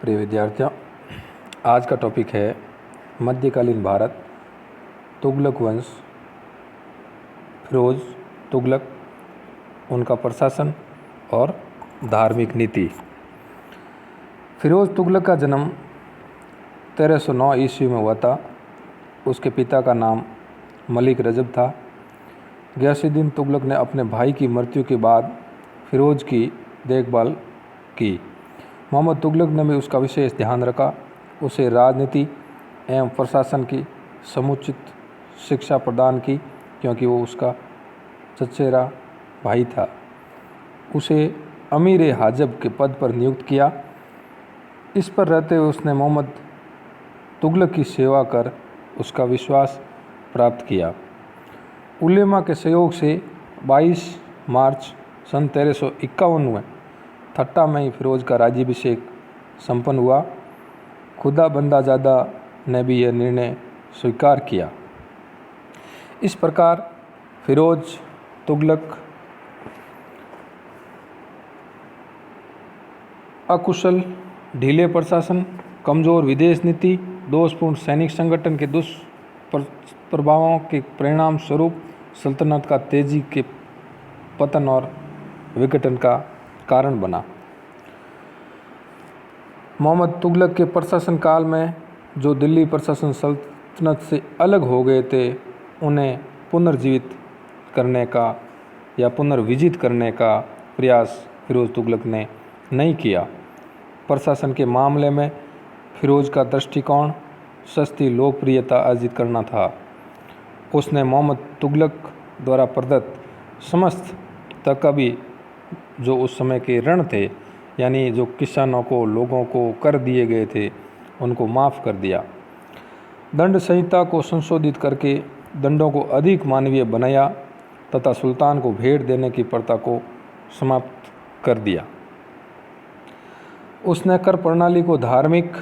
प्रिय विद्यार्थियों, आज का टॉपिक है मध्यकालीन भारत, तुगलक वंश, फिरोज तुगलक, उनका प्रशासन और धार्मिक नीति। फिरोज तुगलक का जन्म 1309 ईस्वी में हुआ था। उसके पिता का नाम मलिक रजब था। गयासुद्दीन तुगलक ने अपने भाई की मृत्यु के बाद फिरोज की देखभाल की। मोहम्मद तुगलक ने भी उसका विशेष ध्यान रखा। उसे राजनीति एवं प्रशासन की समुचित शिक्षा प्रदान की, क्योंकि वो उसका चचेरा भाई था। उसे अमीर हाजब के पद पर नियुक्त किया। इस पर रहते हुए उसने मोहम्मद तुगलक की सेवा कर उसका विश्वास प्राप्त किया। उलेमा के सहयोग से 22 मार्च सन 1351 में ठट्टा में ही फिरोज का राज्याभिषेक संपन्न हुआ। खुदा बंदाजादा ने भी यह निर्णय स्वीकार किया। इस प्रकार फिरोज तुगलक अकुशल, ढीले प्रशासन, कमज़ोर विदेश नीति, दोषपूर्ण सैनिक संगठन के दुष्प्रभावों के परिणाम स्वरूप सल्तनत का तेजी के पतन और विघटन का कारण बना। मोहम्मद तुगलक के प्रशासन काल में जो दिल्ली प्रशासन सल्तनत से अलग हो गए थे, उन्हें पुनर्जीवित करने का या पुनर्विजित करने का प्रयास फिरोज तुगलक ने नहीं किया। प्रशासन के मामले में फिरोज का दृष्टिकोण सस्ती लोकप्रियता अर्जित करना था। उसने मोहम्मद तुगलक द्वारा प्रदत्त समस्त तकाबी जो उस समय के ऋण थे, यानी जो किसानों को, लोगों को कर दिए गए थे, उनको माफ़ कर दिया। दंड संहिता को संशोधित करके दंडों को अधिक मानवीय बनाया तथा सुल्तान को भेंट देने की प्रथा को समाप्त कर दिया। उसने कर प्रणाली को धार्मिक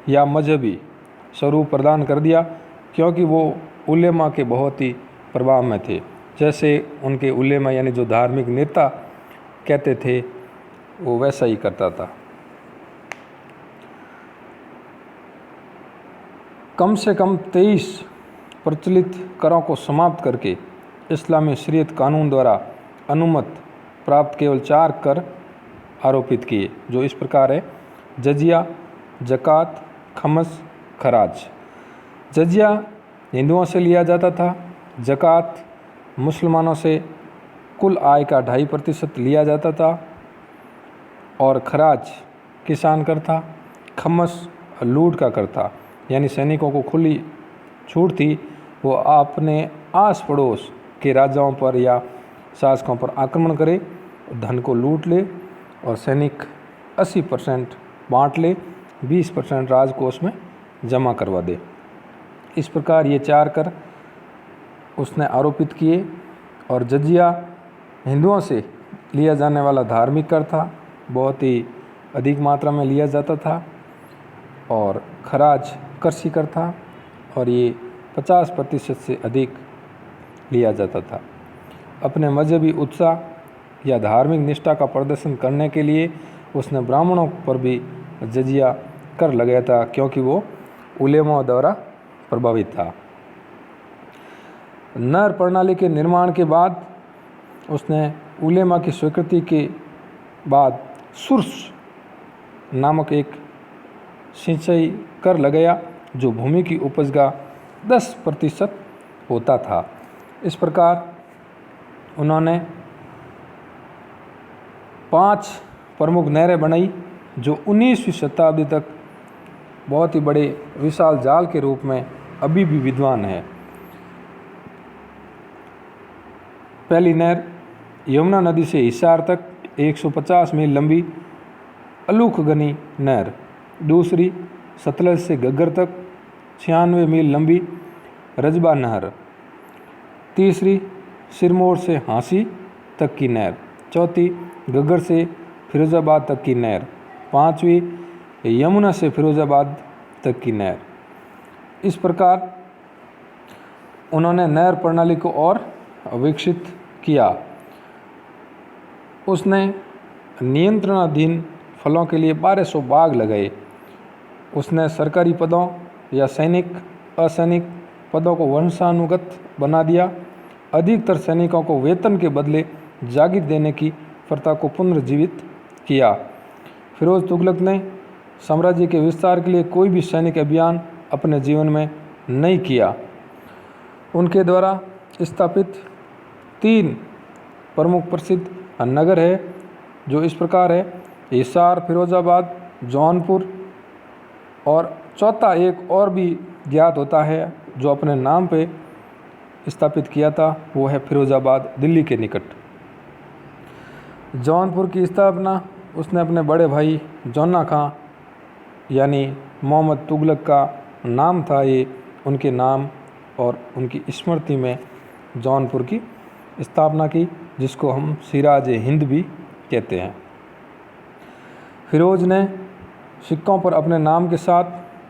या मजहबी स्वरूप प्रदान कर दिया, क्योंकि वो उलेमा के बहुत ही प्रभाव में थे। जैसे उनके उलेमा यानी जो धार्मिक नेता कहते थे, वो वैसा ही करता था। कम से कम 23 प्रचलित करों को समाप्त करके इस्लामी शरीयत कानून द्वारा अनुमत प्राप्त केवल 4 कर आरोपित किए, जो इस प्रकार है: जजिया, ज़कात, खमस, खराज। जजिया हिंदुओं से लिया जाता था। ज़कात मुसलमानों से कुल आय का 2.5% लिया जाता था। और खराज किसान कर था। खमस लूट का कर था, यानी सैनिकों को खुली छूट थी, वो अपने आस पड़ोस के राजाओं पर या शासकों पर आक्रमण करे, धन को लूट ले और सैनिक 80% बांट ले, 20% राजकोष में जमा करवा दे। इस प्रकार ये 4 कर उसने आरोपित किए। और जजिया हिंदुओं से लिया जाने वाला धार्मिक कर था, बहुत ही अधिक मात्रा में लिया जाता था। और खराज कृषि कर था, और ये 50% से अधिक लिया जाता था। अपने मजहबी उत्साह या धार्मिक निष्ठा का प्रदर्शन करने के लिए उसने ब्राह्मणों पर भी जजिया कर लगाया था, क्योंकि वो उलेमा द्वारा प्रभावित था। नर प्रणाली के निर्माण के बाद उसने उलेमा की स्वीकृति के बाद सुर्स नामक एक सिंचाई कर लगाया, जो भूमि की उपज का 10% होता था। इस प्रकार उन्होंने 5 प्रमुख नहरें बनाई, जो 19वीं शताब्दी तक बहुत ही बड़े विशाल जाल के रूप में अभी भी विद्वान है। पहली नहर यमुना नदी से हिसार तक 150 मील लंबी अलूखगनी नहर। दूसरी सतलज से घग्गर तक 96 मील लंबी रजबा नहर। तीसरी सिरमौर से हांसी तक की नहर। चौथी घग्गर से फिरोजाबाद तक की नहर। 5वीं यमुना से फिरोजाबाद तक की नहर। इस प्रकार उन्होंने नहर प्रणाली को और विकसित किया। उसने नियंत्रणाधीन फलों के लिए 1200 बाग लगाए। उसने सरकारी पदों या सैनिक असैनिक पदों को वंशानुगत बना दिया। अधिकतर सैनिकों को वेतन के बदले जागीर देने की प्रथा को पुनर्जीवित किया। फिरोज तुगलक ने साम्राज्य के विस्तार के लिए कोई भी सैनिक अभियान अपने जीवन में नहीं किया। उनके द्वारा स्थापित 3 प्रमुख प्रसिद्ध नगर है जो इस प्रकार है: हिसार, फिरोजाबाद, जौनपुर, और चौथा एक और भी ज्ञात होता है जो अपने नाम पे स्थापित किया था, वो है फिरोजाबाद, दिल्ली के निकट। जौनपुर की स्थापना उसने अपने बड़े भाई जौना खां यानी मोहम्मद तुगलक का नाम था ये, उनके नाम और उनकी स्मृति में जौनपुर की स्थापना की, जिसको हम सिराज हिंद भी कहते हैं। फिरोज ने सिक्कों पर अपने नाम के साथ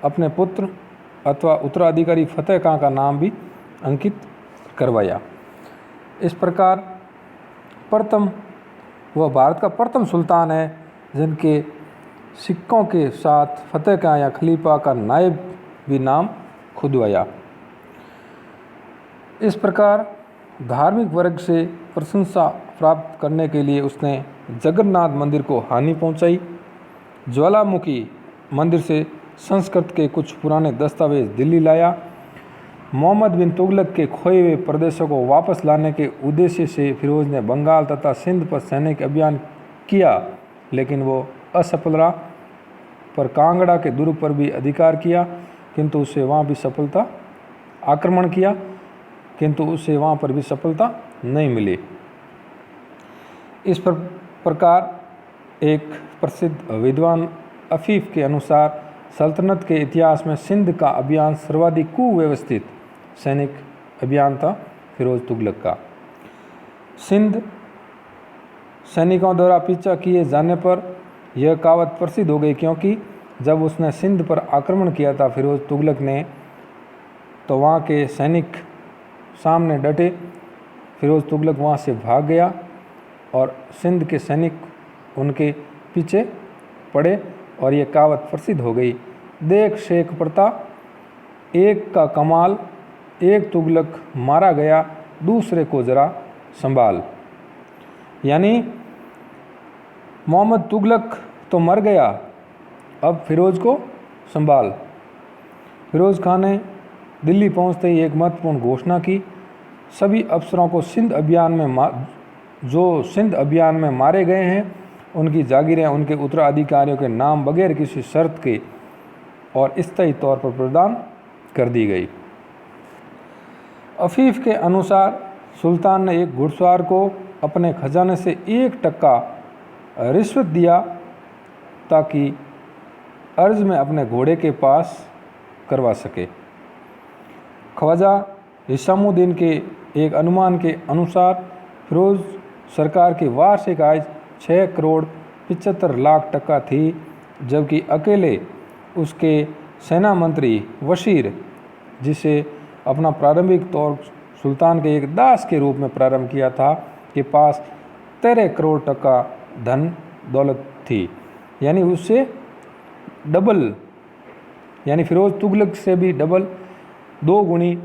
अपने पुत्र अथवा उत्तराधिकारी फतेह खां का नाम भी अंकित करवाया। इस प्रकार प्रथम वह भारत का प्रथम सुल्तान है जिनके सिक्कों के साथ फतेह खां या खलीफा का नायब भी नाम खुदवाया। इस प्रकार धार्मिक वर्ग से प्रशंसा प्राप्त करने के लिए उसने जगन्नाथ मंदिर को हानि पहुंचाई। ज्वालामुखी मंदिर से संस्कृत के कुछ पुराने दस्तावेज दिल्ली लाया। मोहम्मद बिन तुगलक के खोए हुए प्रदेशों को वापस लाने के उद्देश्य से फिरोज ने बंगाल तथा सिंध पर सैनिक अभियान किया, लेकिन वो असफल रहा। पर कांगड़ा के दुर्ग पर भी अधिकार किया, किंतु उसे वहाँ भी सफलता आक्रमण किया, किंतु उसे वहाँ पर भी सफलता नहीं मिली। इस प्रकार एक प्रसिद्ध विद्वान अफीफ के अनुसार सल्तनत के इतिहास में सिंध का अभियान सर्वाधिक कुव्यवस्थित सैनिक अभियान था फिरोज तुगलक का। सिंध सैनिकों द्वारा पीछा किए जाने पर यह कहावत प्रसिद्ध हो गई, क्योंकि जब उसने सिंध पर आक्रमण किया था फिरोज तुगलक ने, तो वहाँ के सैनिक सामने डटे। फिरोज तुगलक वहाँ से भाग गया और सिंध के सैनिक उनके पीछे पड़े और ये कहावत प्रसिद्ध हो गई: देख शेख प्रताप, एक का कमाल, एक तुगलक मारा गया, दूसरे को जरा संभाल। यानी मोहम्मद तुगलक तो मर गया, अब फिरोज को संभाल। फिरोज खां ने दिल्ली पहुंचते ही एक महत्वपूर्ण घोषणा की: सभी अफसरों को सिंध अभियान में मारे गए हैं उनकी जागीरें उनके उत्तराधिकारियों के नाम बगैर किसी शर्त के और स्थायी तौर पर प्रदान कर दी गई। अफीफ के अनुसार सुल्तान ने एक घुड़सवार को अपने खजाने से 1% रिश्वत दिया ताकि अर्ज में अपने घोड़े के पास करवा सके। ख्वाजा हिसामुद्दीन के एक अनुमान के अनुसार फिरोज सरकार की वार्षिक आय 6 करोड़ 75 लाख टका थी, जबकि अकेले उसके सेना मंत्री वशीर, जिसे अपना प्रारंभिक तौर सुल्तान के एक दास के रूप में प्रारंभ किया था, के पास 13 करोड़ टका धन दौलत थी। यानी उससे डबल, यानी फिरोज तुगलक से भी डबल 2 गुनी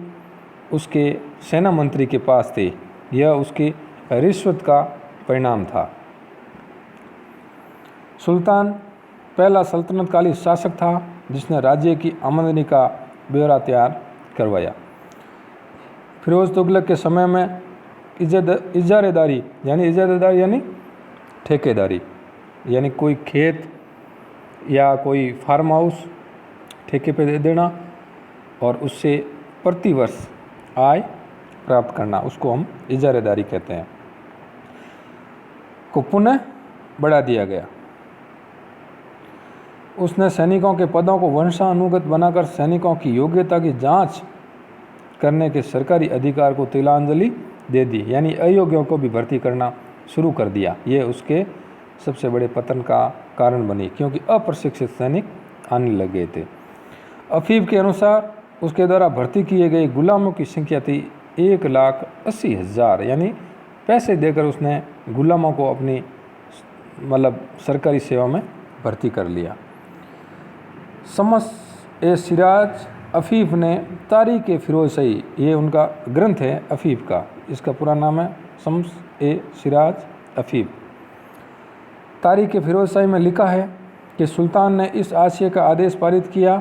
उसके सेना मंत्री के पास थे। यह उसकी रिश्वत का परिणाम था। सुल्तान पहला सल्तनतकाली शासक था जिसने राज्य की आमदनी का ब्यौरा तैयार करवाया। फिरोज तुगलक के समय में इजारेदारी यानी ठेकेदारी, यानी कोई खेत या कोई फार्म हाउस ठेके पे दे देना और उससे प्रतिवर्ष आय प्राप्त करना, उसको हम इजारेदारी कहते हैं, को पुनः बढ़ा दिया गया। उसने सैनिकों के पदों को वंशानुगत बनाकर सैनिकों की योग्यता की जांच करने के सरकारी अधिकार को तिलांजलि दे दी, यानी अयोग्यों को भी भर्ती करना शुरू कर दिया। ये उसके सबसे बड़े पतन का कारण बनी, क्योंकि अप्रशिक्षित सैनिक आने लग गए थे। अफीफ के अनुसार उसके द्वारा भर्ती किए गए गुलामों की संख्या थी 1,80,000, यानी पैसे देकर उसने गुलामों को अपनी सरकारी सेवा में भर्ती कर लिया। शम्स-ए-सिराज अफ़ीफ़ ने तारीख़-ए-फ़िरोज़शाही, ये उनका ग्रंथ है अफ़ीफ़ का, इसका पूरा नाम है शम्स-ए-सिराज अफ़ीफ़। तारीख़-ए-फ़िरोज़शाही में लिखा है कि सुल्तान ने इस आशय का आदेश पारित किया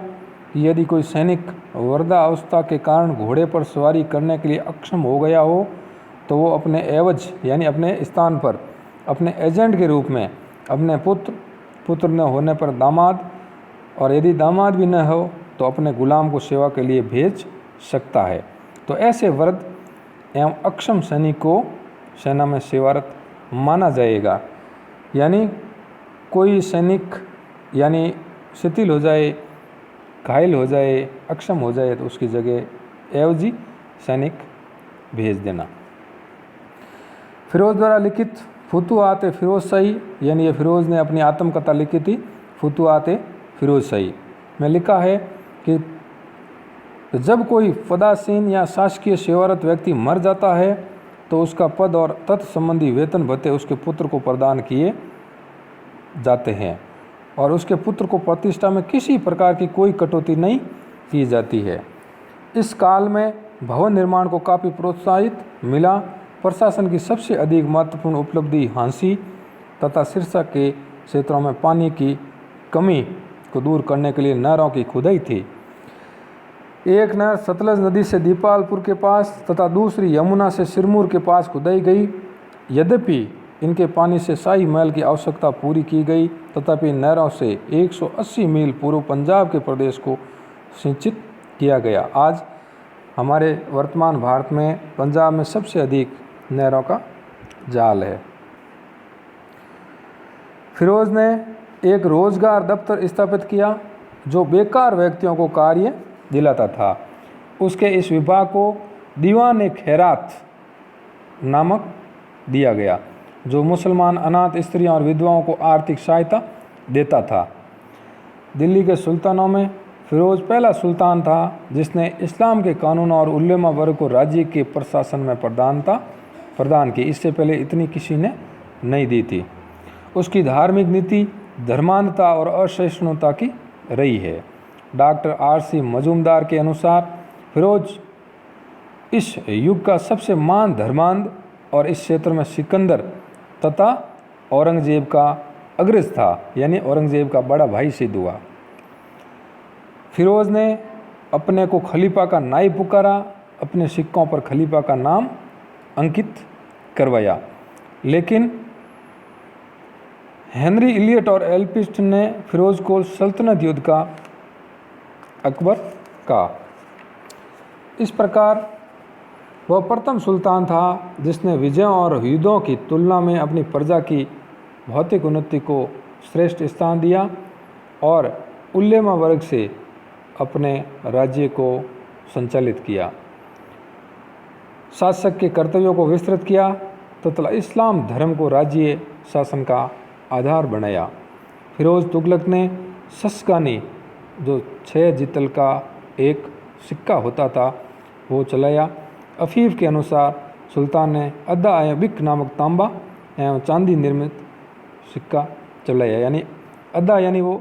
कि यदि कोई सैनिक वृद्धावस्था के कारण घोड़े पर सवारी करने के लिए अक्षम हो गया हो तो वो अपने एवज यानी अपने स्थान पर अपने एजेंट के रूप में अपने पुत्र न होने पर दामाद, और यदि दामाद भी न हो तो अपने गुलाम को सेवा के लिए भेज सकता है। तो ऐसे वृद्ध एवं अक्षम सैनिक को सेना में सेवारत माना जाएगा। यानी कोई सैनिक यानी शिथिल हो जाए, घायल हो जाए, अक्षम हो जाए तो उसकी जगह एवजी सैनिक भेज देना। फिरोज द्वारा लिखित फुतुहात-ए-फ़िरोज़शाही, यानी ये फिरोज़ ने अपनी आत्मकथा लिखी थी फुतुहात-ए-फ़िरोज़शाही में लिखा है कि जब कोई पदासीन या शासकीय सेवारत व्यक्ति मर जाता है तो उसका पद और तत्संबंधी वेतन भत्ते उसके पुत्र को प्रदान किए जाते हैं और उसके पुत्र को प्रतिष्ठा में किसी प्रकार की कोई कटौती नहीं की जाती है। इस काल में भवन निर्माण को काफ़ी प्रोत्साहित मिला। प्रशासन की सबसे अधिक महत्वपूर्ण उपलब्धि हांसी तथा सिरसा के क्षेत्रों में पानी की कमी को दूर करने के लिए नहरों की खुदाई थी। एक नहर सतलज नदी से दीपालपुर के पास तथा दूसरी यमुना से सिरमौर के पास खुदाई गई। यद्यपि इनके पानी से शाही महल की आवश्यकता पूरी की गई, तथापि नहरों से 180 मील पूर्व पंजाब के प्रदेश को सिंचित किया गया। आज हमारे वर्तमान भारत में पंजाब में सबसे अधिक नहरों का जाल है। फिरोज ने एक रोजगार दफ्तर स्थापित किया जो बेकार व्यक्तियों को कार्य दिलाता था। उसके इस विभाग को दीवान-ए-खैरात नामक दिया गया जो मुसलमान अनाथ स्त्रियों और विधवाओं को आर्थिक सहायता देता था। दिल्ली के सुल्तानों में फिरोज पहला सुल्तान था जिसने इस्लाम के कानून और उलेमा वर्ग को राज्य के प्रशासन में प्रदान की। इससे पहले इतनी किसी ने नहीं दी थी। उसकी धार्मिक नीति धर्मांधता और असहिष्णुता की रही है। Doctor R.C. मजूमदार के अनुसार फिरोज इस युग का सबसे महान धर्मांध और इस क्षेत्र में सिकंदर तथा औरंगजेब का अग्रज था, यानी औरंगजेब का बड़ा भाई सिद्ध हुआ। फिरोज ने अपने को खलीफा का नायब पुकारा, अपने सिक्कों पर खलीफा का नाम अंकित करवाया, लेकिन हेनरी इलियट और एल्फिस्ट ने फिरोज को सल्तनत युद्ध का अकबर कहा। इस प्रकार वह प्रथम सुल्तान था जिसने विजयों और युद्धों की तुलना में अपनी प्रजा की भौतिक उन्नति को श्रेष्ठ स्थान दिया और उलेमा वर्ग से अपने राज्य को संचालित किया, शासक के कर्तव्यों को विस्तृत किया तथा इस्लाम धर्म को राज्य शासन का आधार बनाया। फिरोज तुगलक ने शस्कानी, जो 6 जितल का एक सिक्का होता था, वो चलाया। अफ़ीफ़ के अनुसार सुल्तान ने अद्दा एवं बिक नामक तांबा एवं चांदी निर्मित सिक्का चलाया। यानी अद्दा यानी वो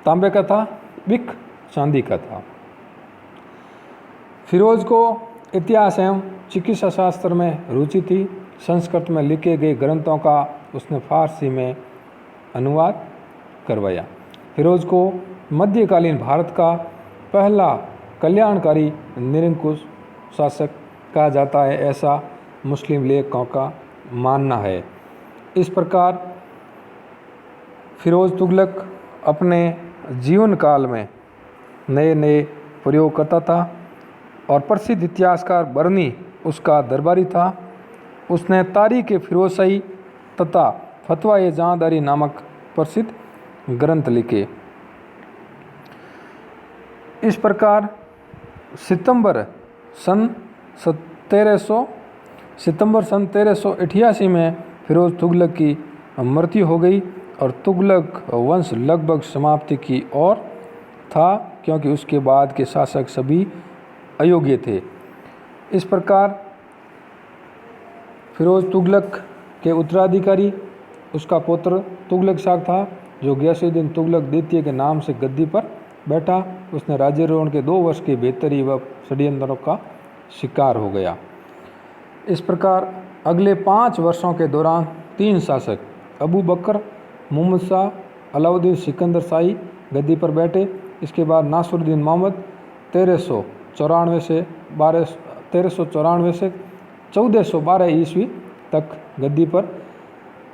तांबे का था, बिक चांदी का था। फिरोज को इतिहास एवं चिकित्सा शास्त्र में रुचि थी। संस्कृत में लिखे गए ग्रंथों का उसने फारसी में अनुवाद करवाया। फिरोज को मध्यकालीन भारत का पहला कल्याणकारी निरंकुश शासक कहा जाता है, ऐसा मुस्लिम लेखकों का मानना है। इस प्रकार फिरोज तुगलक अपने जीवन काल में नए नए प्रयोग करता था और प्रसिद्ध इतिहासकार बरनी उसका दरबारी था। उसने तारीख़-ए-फ़िरोज़शाही तथा फतवा-ए-जहांदारी नामक प्रसिद्ध ग्रंथ लिखे। इस प्रकार सितंबर सन 1388 में फिरोज तुगलक की मृत्यु हो गई और तुगलक वंश लगभग समाप्ति की ओर था, क्योंकि उसके बाद के शासक सभी अयोग्य थे। इस प्रकार फिरोज तुगलक के उत्तराधिकारी उसका पुत्र तुगलक शाह था, जो गयासुद्दीन तुगलक द्वितीय के नाम से गद्दी पर बैठा। उसने राज्यारोहण के 2 वर्ष की बेहतरी व षड्यंत्रों का शिकार हो गया। इस प्रकार अगले 5 वर्षों के दौरान 3 शासक अबू बकर, मोहम्मद शाह, अलाउद्दीन सिकंदर शाही गद्दी पर बैठे। इसके बाद नासिरुद्दीन मोहम्मद 1394 से 1412 ईस्वी तक गद्दी पर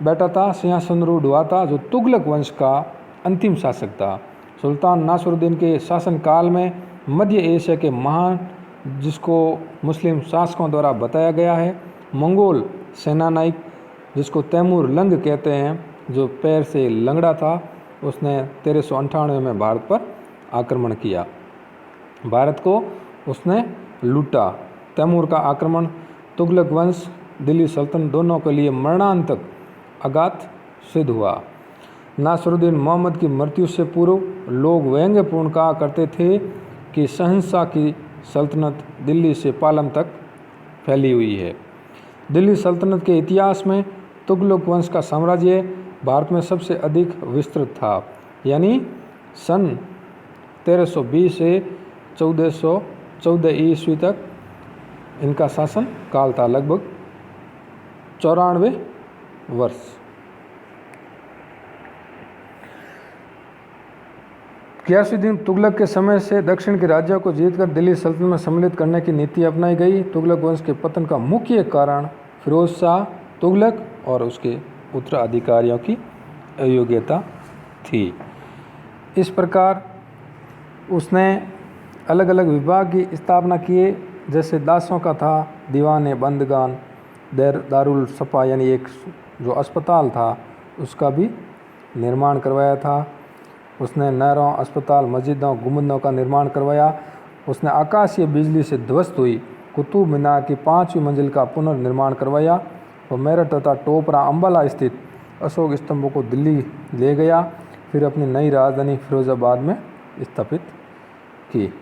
बैठा था, सिंहासनरूढ़ हुआ था, जो तुगलक वंश का अंतिम शासक था। सुल्तान नासिरुद्दीन के शासनकाल में मध्य एशिया के महान, जिसको मुस्लिम शासकों द्वारा बताया गया है, मंगोल सेनानायक, जिसको तैमूर लंग कहते हैं, जो पैर से लंगड़ा था, उसने 1398 में भारत पर आक्रमण किया। भारत को उसने लूटा। तैमूर का आक्रमण तुगलक वंश, दिल्ली सल्तनत दोनों के लिए मरणांतक आघात सिद्ध हुआ। नासिरुद्दीन मोहम्मद की मृत्यु से पूर्व लोग व्यंग्यपूर्ण कहा करते थे कि शहंशाह की सल्तनत दिल्ली से पालम तक फैली हुई है। दिल्ली सल्तनत के इतिहास में तुगलक वंश का साम्राज्य भारत में सबसे अधिक विस्तृत था, यानी सन 1320 से 1414 ईस्वी तक इनका शासन काल था, लगभग 94 वर्ष। गयासुद्दीन तुगलक के समय से दक्षिण के राज्यों को जीतकर दिल्ली सल्तनत में सम्मिलित करने की नीति अपनाई गई। तुगलक वंश के पतन का मुख्य कारण फिरोज शाह तुगलक और उसके उत्तराधिकारियों की अयोग्यता थी। इस प्रकार उसने अलग अलग विभाग की स्थापना किए, जैसे दासों का था दीवान बंदगान, दारुल सफा यानी एक जो अस्पताल था उसका भी निर्माण करवाया था। उसने नहरों, अस्पताल, मस्जिदों, गुंबदों का निर्माण करवाया। उसने आकाशीय बिजली से ध्वस्त हुई कुतुब मीनार की 5वीं मंजिल का पुनर्निर्माण करवाया। वो मेरठ तथा टोपरा, अंबाला स्थित अशोक स्तंभों को दिल्ली ले गया, फिर अपनी नई राजधानी फिरोजाबाद में स्थापित की।